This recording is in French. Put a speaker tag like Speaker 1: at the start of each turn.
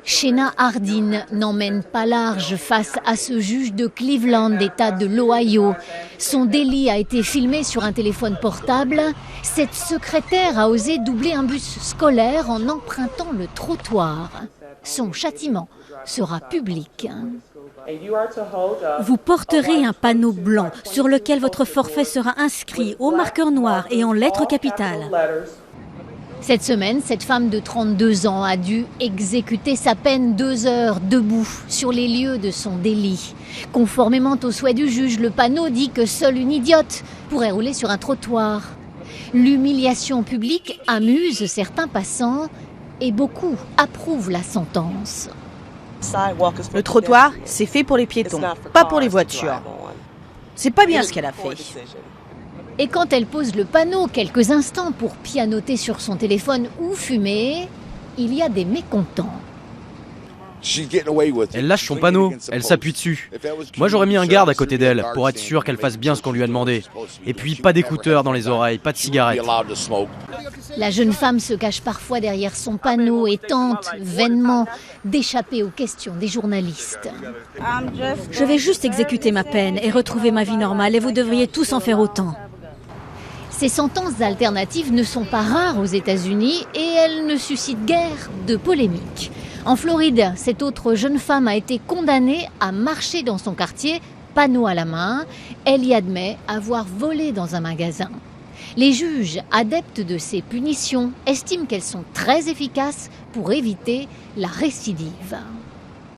Speaker 1: Sheena Hardin n'emmène pas large face à ce juge de Cleveland, État de l'Ohio. Son délit a été filmé sur un téléphone portable. Cette secrétaire a osé doubler un bus scolaire en empruntant le trottoir. Son châtiment sera public.
Speaker 2: Vous porterez un panneau blanc sur lequel votre forfait sera inscrit au marqueur noir et en lettres capitales.
Speaker 1: Cette semaine, cette femme de 32 ans a dû exécuter sa peine 2 heures debout sur les lieux de son délit. Conformément au souhait du juge, le panneau dit que seule une idiote pourrait rouler sur un trottoir. L'humiliation publique amuse certains passants et beaucoup approuvent la sentence.
Speaker 3: Le trottoir, c'est fait pour les piétons, pas pour les voitures. C'est pas bien ce qu'elle a fait.
Speaker 1: Et quand elle pose le panneau quelques instants pour pianoter sur son téléphone ou fumer, il y a des mécontents.
Speaker 4: Elle lâche son panneau, elle s'appuie dessus. Moi j'aurais mis un garde à côté d'elle pour être sûr qu'elle fasse bien ce qu'on lui a demandé. Et puis pas d'écouteurs dans les oreilles, pas de cigarettes.
Speaker 1: La jeune femme se cache parfois derrière son panneau et tente vainement d'échapper aux questions des journalistes.
Speaker 2: Je vais juste exécuter ma peine et retrouver ma vie normale et vous devriez tous en faire autant.
Speaker 1: Ces sentences alternatives ne sont pas rares aux États-Unis et elles ne suscitent guère de polémique. En Floride, cette autre jeune femme a été condamnée à marcher dans son quartier, panneau à la main. Elle y admet avoir volé dans un magasin. Les juges, adeptes de ces punitions, estiment qu'elles sont très efficaces pour éviter la récidive.